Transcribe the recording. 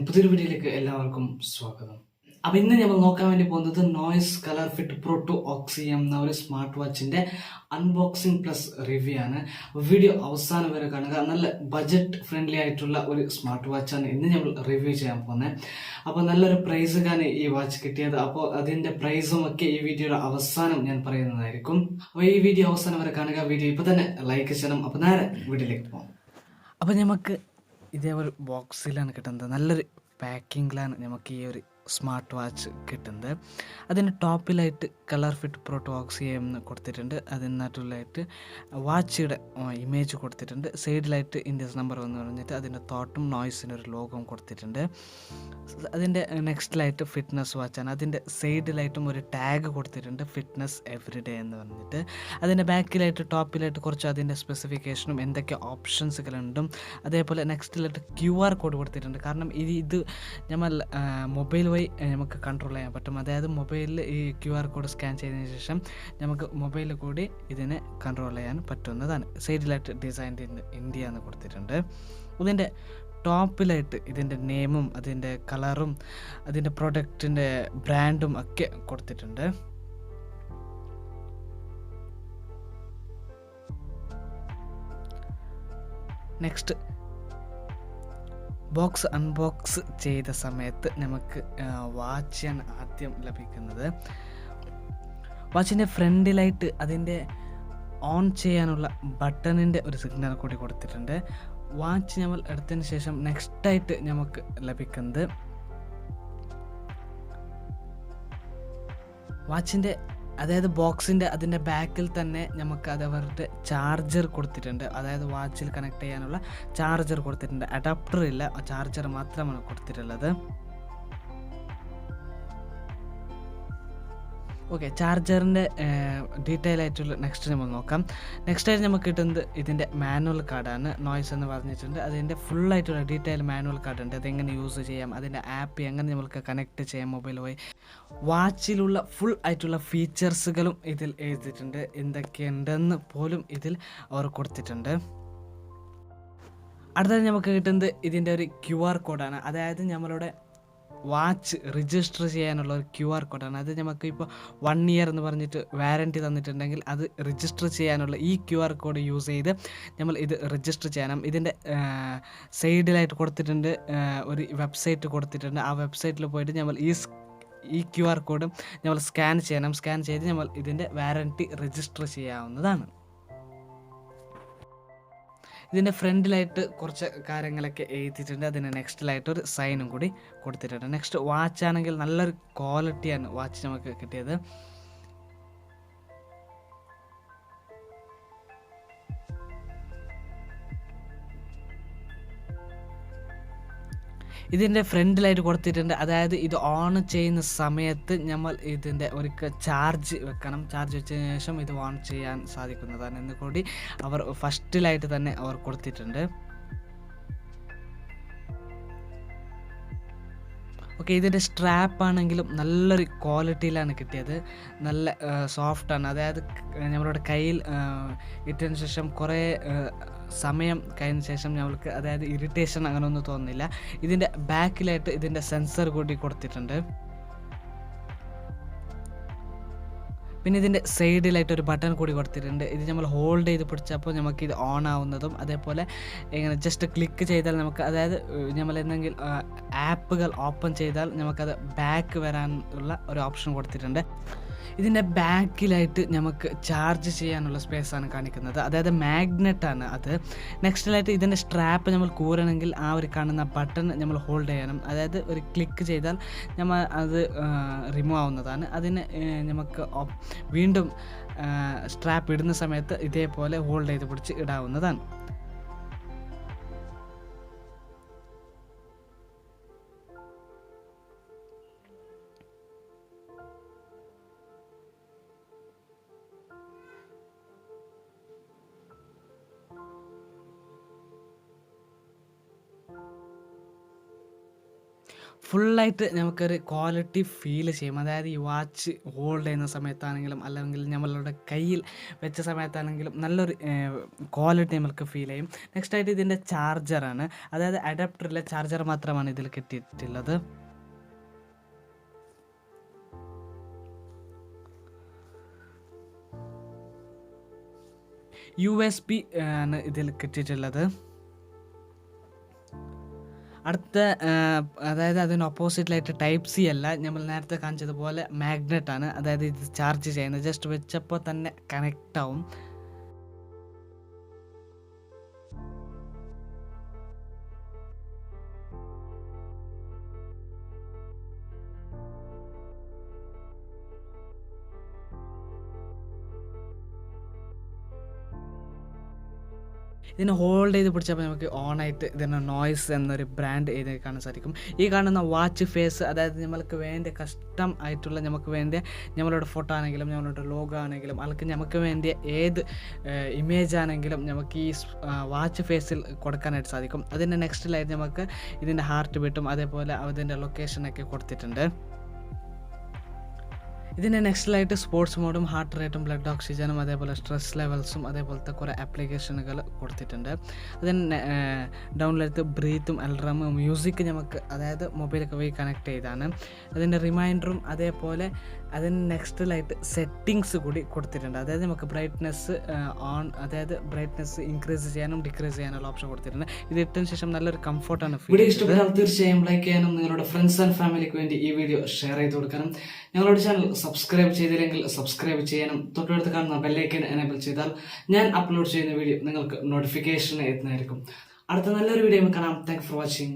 പുതിയൊരു വീഡിയോയിലേക്ക് എല്ലാവർക്കും സ്വാഗതം. അപ്പോൾ ഇന്ന് നമ്മൾ നോക്കാൻ വേണ്ടി പോകുന്നത് നോയ്സ് കളർ ഫിറ്റ് പ്രോ 2 ഓക്സിയം എന്ന ഒരു സ്മാർട്ട് വാച്ചിന്റെ അൺബോക്സിംഗ് പ്ലസ് റിവ്യൂ ആണ്. വീഡിയോ അവസാനം വരെ കാണുക. നല്ല ബജറ്റ് ഫ്രണ്ട്ലി ആയിട്ടുള്ള ഒരു സ്മാർട്ട് വാച്ചാണ് ഇന്ന് നമ്മൾ റിവ്യൂ ചെയ്യാൻ പോകുന്നത്. അപ്പോൾ നല്ലൊരു പ്രൈസുകാണ് ഈ വാച്ച് കിട്ടിയത്. അപ്പോൾ അതിന്റെ പ്രൈസും ഒക്കെ ഈ വീഡിയോയുടെ അവസാനം ഞാൻ പറയുന്നതായിരിക്കും. അപ്പോൾ ഈ വീഡിയോ അവസാനം വരെ കാണുക. വീഡിയോ ഇപ്പോൾ തന്നെ ലൈക്ക് ചെയ്യണം. അപ്പോൾ നേരെ വീഡിയോയിലേക്ക് പോകാം. അപ്പോൾ നമുക്ക് ഇതേപോലെ ബോക്സിലാണ് കിട്ടുന്നത്. നല്ലൊരു പാക്കിങ്ങിലാണ് നമുക്ക് ഈ ഒരു സ്മാർട്ട് വാച്ച് കിട്ടുന്നത്. അതിന് ടോപ്പിലായിട്ട് കളർ ഫിറ്റ് പ്രോ 2 ഓക്സിയം എന്ന് കൊടുത്തിട്ടുണ്ട്. അതിന് നടുവിലായിട്ട് വാച്ചിയുടെ ഇമേജ് കൊടുത്തിട്ടുണ്ട്. സൈഡിലായിട്ട് ഇന്ത്യസ് നമ്പർ എന്ന് പറഞ്ഞിട്ട് അതിൻ്റെ തോട്ടും നോയ്സിൻ്റെ ഒരു ലോഗോവും കൊടുത്തിട്ടുണ്ട്. അതിൻ്റെ നെക്സ്റ്റിലായിട്ട് ഫിറ്റ്നസ് വാച്ചാണ്. അതിൻ്റെ സൈഡിലായിട്ടും ഒരു ടാഗ് കൊടുത്തിട്ടുണ്ട്, ഫിറ്റ്നസ് എവറി ഡേ എന്ന് പറഞ്ഞിട്ട്. അതിൻ്റെ ബാക്കിലായിട്ട് ടോപ്പിലായിട്ട് കുറച്ച് അതിൻ്റെ സ്പെസിഫിക്കേഷനും എന്തൊക്കെ ഓപ്ഷൻസുകളുണ്ടും അതേപോലെ നെക്സ്റ്റിലായിട്ട് QR കോഡ് കൊടുത്തിട്ടുണ്ട്. കാരണം ഇത് നമ്മൾ മൊബൈൽ വഴി നമുക്ക് കൺട്രോൾ ചെയ്യാൻ പറ്റും. അതായത് മൊബൈലിൽ ഈ QR കോഡ് സ്കാൻ ചെയ്തതിന് ശേഷം നമുക്ക് മൊബൈലിൽ കൂടി ഇതിനെ കൺട്രോൾ ചെയ്യാൻ പറ്റുന്നതാണ്. സൈഡിലായിട്ട് ഡിസൈൻ ഇന്ത്യ എന്ന് കൊടുത്തിട്ടുണ്ട്. ഇതിൻ്റെ ടോപ്പിലായിട്ട് ഇതിൻ്റെ നെയിമും അതിൻ്റെ കളറും അതിൻ്റെ പ്രൊഡക്റ്റിൻ്റെ ബ്രാൻഡും ഒക്കെ കൊടുത്തിട്ടുണ്ട്. നെക്സ്റ്റ് ബോക്സ് അൺബോക്സ് ചെയ്ത സമയത്ത് നമുക്ക് വാച്ചാണ് ആദ്യം ലഭിക്കുന്നത്. വാച്ചിൻ്റെ ഫ്രണ്ടിലായിട്ട് അതിൻ്റെ ഓൺ ചെയ്യാനുള്ള ബട്ടണിൻ്റെ ഒരു സിഗ്നൽ കൂടി കൊടുത്തിട്ടുണ്ട്. വാച്ച് നമ്മൾ എടുത്തതിന് ശേഷം നെക്സ്റ്റായിട്ട് നമുക്ക് ലഭിക്കുന്നത് വാച്ചിൻ്റെ അതായത് ബോക്സിൻ്റെ അതിൻ്റെ ബാക്കിൽ തന്നെ നമുക്ക് അതവരുടെ ചാർജർ കൊടുത്തിട്ടുണ്ട്. അതായത് വാച്ചിൽ കണക്ട് ചെയ്യാനുള്ള ചാർജർ കൊടുത്തിട്ടുണ്ട്. അഡാപ്റ്റർ ഇല്ല, ചാർജർ മാത്രമാണ് കൊടുത്തിട്ടുള്ളത്. ഓക്കെ, ചാർജറിൻ്റെ ഡീറ്റെയിൽ ആയിട്ടുള്ള നെക്സ്റ്റ് നമ്മൾ നോക്കാം. നെക്സ്റ്റായിട്ട് നമുക്ക് കിട്ടുന്നത് ഇതിൻ്റെ മാനുവൽ കാർഡാണ്. നോയ്സ് എന്ന് പറഞ്ഞിട്ടുണ്ട്. അതിൻ്റെ ഫുള്ളായിട്ടുള്ള ഡീറ്റെയിൽ മാനുവൽ കാർഡ് ഉണ്ട്. അതെങ്ങനെ യൂസ് ചെയ്യാം, അതിൻ്റെ ആപ്പ് എങ്ങനെ നമുക്ക് കണക്ട് ചെയ്യാം മൊബൈൽ വഴി, വാച്ചിലുള്ള ഫുൾ ആയിട്ടുള്ള ഫീച്ചേഴ്സുകളും ഇതിൽ എഴുതിയിട്ടുണ്ട്. എന്തൊക്കെയുണ്ടെന്ന് പോലും ഇതിൽ അവർ കൊടുത്തിട്ടുണ്ട്. അടുത്തത് നമുക്ക് കിട്ടുന്നത് ഇതിൻ്റെ ഒരു QR കോഡാണ്. അതായത് നമ്മളുടെ വാച്ച് രജിസ്റ്റർ ചെയ്യാനുള്ള ഒരു QR കോഡാണ്. അത് നമുക്ക് ഇപ്പോൾ 1 ഇയർ എന്ന് പറഞ്ഞിട്ട് വാറൻറ്റി തന്നിട്ടുണ്ടെങ്കിൽ അത് രജിസ്റ്റർ ചെയ്യാനുള്ള ഈ QR കോഡ് യൂസ് ചെയ്ത് നമ്മൾ ഇത് രജിസ്റ്റർ ചെയ്യണം. ഇതിൻ്റെ സൈഡിലായിട്ട് കൊടുത്തിട്ടുണ്ട് ഒരു വെബ്സൈറ്റ് കൊടുത്തിട്ടുണ്ട്. ആ വെബ്സൈറ്റിൽ പോയിട്ട് നമ്മൾ ഈ QR കോഡ് നമ്മൾ സ്കാൻ ചെയ്യണം. സ്കാൻ ചെയ്ത് നമ്മൾ ഇതിൻ്റെ വാറൻറ്റി രജിസ്റ്റർ ചെയ്യാവുന്നതാണ്. ഇതിൻ്റെ ഫ്രണ്ടിലായിട്ട് കുറച്ച് കാര്യങ്ങളൊക്കെ എഴുതിയിട്ടുണ്ട്. അതിന് നെക്സ്റ്റിലായിട്ട് ഒരു സൈനും കൂടി കൊടുത്തിട്ടുണ്ട്. നെക്സ്റ്റ് വാച്ചാണെങ്കിൽ നല്ലൊരു ക്വാളിറ്റിയാണ് വാച്ച് നമുക്ക് കിട്ടിയത്. ഇതിൻ്റെ ഫ്രണ്ടിലായിട്ട് കൊടുത്തിട്ടുണ്ട്. അതായത് ഇത് ഓൺ ചെയ്യുന്ന സമയത്ത് നമ്മൾ ഇതിൻ്റെ ഒരു ചാർജ് വെക്കണം. ചാർജ് വെച്ചതിന് ശേഷം ഇത് ഓൺ ചെയ്യാൻ സാധിക്കുന്നതാണ് എന്ന് കൂടി അവർ ഫസ്റ്റിലായിട്ട് തന്നെ അവർ കൊടുത്തിട്ടുണ്ട്. ഓക്കെ, ഇതിൻ്റെ സ്ട്രാപ്പ് ആണെങ്കിലും നല്ലൊരു ക്വാളിറ്റിയിലാണ് കിട്ടിയത്. നല്ല സോഫ്റ്റാണ്. അതായത് നമ്മളുടെ കയ്യിൽ ഇട്ടതിന് ശേഷം കുറേ സമയം കഴിഞ്ഞ ശേഷം നമ്മൾക്ക് അതായത് ഇറിറ്റേഷൻ അങ്ങനെ ഒന്നും തോന്നുന്നില്ല. ഇതിൻ്റെ ബാക്കിലായിട്ട് ഇതിൻ്റെ സെൻസർ കൂടി കൊടുത്തിട്ടുണ്ട്. പിന്നെ ഇതിൻ്റെ സൈഡിലായിട്ട് ഒരു ബട്ടൺ കൂടി കൊടുത്തിട്ടുണ്ട്. ഇത് നമ്മൾ ഹോൾഡ് ചെയ്ത് പിടിച്ചപ്പോൾ നമുക്ക് ഇത് ഓൺ ആവുന്നതും അതേപോലെ ഇങ്ങനെ ജസ്റ്റ് ക്ലിക്ക് ചെയ്താൽ നമുക്ക് അതായത് നമ്മൾ എന്തെങ്കിലും ആപ്പുകൾ ഓപ്പൺ ചെയ്താൽ നമുക്കത് ബാക്ക് വരാനുള്ള ഒരു ഓപ്ഷൻ കൊടുത്തിട്ടുണ്ട്. ഇതിൻ്റെ ബാക്കിലായിട്ട് നമുക്ക് ചാർജ് ചെയ്യാനുള്ള സ്പേസാണ് കാണിക്കുന്നത്. അതായത് മാഗ്നറ്റാണ് അത്. നെക്സ്റ്റിലായിട്ട് ഇതിൻ്റെ സ്ട്രാപ്പ് നമ്മൾ കൂറണമെങ്കിൽ ആ ഒരു കാണുന്ന ബട്ടൺ നമ്മൾ ഹോൾഡ് ചെയ്യണം. അതായത് ഒരു ക്ലിക്ക് ചെയ്താൽ നമ്മൾ അത് റിമൂവ് ആവുന്നതാണ്. അതിന് നമുക്ക് വീണ്ടും സ്ട്രാപ്പ് ഇടുന്ന സമയത്ത് ഇതേപോലെ ഹോൾഡ് ചെയ്ത് പിടിച്ച് ഇടാവുന്നതാണ്. ഫുള്ളായിട്ട് നമുക്കൊരു ക്വാളിറ്റി ഫീൽ ചെയ്യും. അതായത് ഈ വാച്ച് ഹോൾഡ് ചെയ്യുന്ന സമയത്താണെങ്കിലും അല്ലെങ്കിൽ നമ്മളുടെ കയ്യിൽ വെച്ച സമയത്താണെങ്കിലും നല്ലൊരു ക്വാളിറ്റി നമുക്ക് ഫീൽ ചെയ്യും. നെക്സ്റ്റായിട്ട് ഇതിൻ്റെ ചാർജറാണ്. അതായത് അഡാപ്റ്ററിലെ ചാർജർ മാത്രമാണ് ഇതിൽ കിട്ടിയിട്ടുള്ളത്. USB ആണ് ഇതിൽ കിട്ടിയിട്ടുള്ളത്. അടുത്ത അതായത് അതിന് ഓപ്പോസിറ്റിലായിട്ട് ടൈപ്പ് സി അല്ല, നമ്മൾ നേരത്തെ കാണിച്ചതുപോലെ മാഗ്നറ്റ് ആണ്. അതായത് ഇത് ചാർജ് ചെയ്യുന്നത് ജസ്റ്റ് വെച്ചപ്പോൾ തന്നെ കണക്റ്റ് ആവും. ഇതിനെ ഹോൾഡ് ചെയ്ത് പിടിച്ചപ്പോൾ നമുക്ക് ഓണായിട്ട് ഇതിന് നോയ്സ് എന്നൊരു ബ്രാൻഡ് എഴുതി കാണാൻ സാധിക്കും. ഈ കാണുന്ന വാച്ച് ഫേസ്, അതായത് നമ്മൾക്ക് വേണ്ട കസ്റ്റം ആയിട്ടുള്ള നമുക്ക് വേണ്ട നമ്മളുടെ ഫോട്ടോ ആണെങ്കിലും നമ്മളുടെ ലോഗോ ആണെങ്കിലും അല്ലെങ്കിൽ നമുക്ക് വേണ്ടിയ ഏത് ഇമേജ് ആണെങ്കിലും നമുക്ക് ഈ വാച്ച് ഫേസിൽ കൊടുക്കാനായിട്ട് സാധിക്കും. അതിൻ്റെ നെക്സ്റ്റിലായിട്ട് നമുക്ക് ഇതിൻ്റെ ഹാർട്ട് ബീറ്റും അതേപോലെ അതിൻ്റെ ലൊക്കേഷനൊക്കെ കൊടുത്തിട്ടുണ്ട്. ഇതിൻ്റെ നെക്സ്റ്റിലായിട്ട് സ്പോർട്സ് മോഡും ഹാർട്ട് റേറ്റും ബ്ലഡ് ഓക്സിജനും അതേപോലെ സ്ട്രെസ് ലെവൽസും അതേപോലത്തെ കുറേ ആപ്ലിക്കേഷനുകൾ കൊടുത്തിട്ടുണ്ട്. അതിന് ഡൗണിലെടുത്ത് ബ്രീത്തും അലറാമും മ്യൂസിക് നമുക്ക് അതായത് മൊബൈലൊക്കെ വഴി കണക്ട് ചെയ്താണ്. അതിൻ്റെ റിമൈൻഡറും അതേപോലെ അതിന് നെക്സ്റ്റിലായിട്ട് സെറ്റിങ്സ് കൂടി കൊടുത്തിട്ടുണ്ട്. അതായത് നമുക്ക് ബ്രൈറ്റ്നെസ് ഓൺ, അതായത് ബ്രൈറ്റ്നെസ് ഇൻക്രീസ് ചെയ്യാനും ഡിക്രീസ് ചെയ്യാനുള്ള ഓപ്ഷൻ കൊടുത്തിട്ടുണ്ട്. ഇത് ഇട്ടതിന് ശേഷം നല്ലൊരു കംഫർട്ടാണ്. വീഡിയോ ഇഷ്ടപ്പെട്ടാൽ തീർച്ചയായും ലൈക്ക് ചെയ്യാനും നിങ്ങളുടെ ഫ്രണ്ട്സ് ആൻഡ് ഫാമിലിക്ക് വേണ്ടി ഈ വീഡിയോ ഷെയർ ചെയ്ത് കൊടുക്കാനും, ഞങ്ങളുടെ ചാനൽ സബ്സ്ക്രൈബ് ചെയ്തില്ലെങ്കിൽ സബ്സ്ക്രൈബ് ചെയ്യാനും, തൊട്ടടുത്ത് കാണുന്ന ബെല്ലൈക്കൻ എനേബിൾ ചെയ്താൽ ഞാൻ അപ്ലോഡ് ചെയ്യുന്ന വീഡിയോ നിങ്ങൾക്ക് നോട്ടിഫിക്കേഷൻ എത്തുന്നതായിരിക്കും. അടുത്ത നല്ലൊരു വീഡിയോ കാണാം. Thank for watching.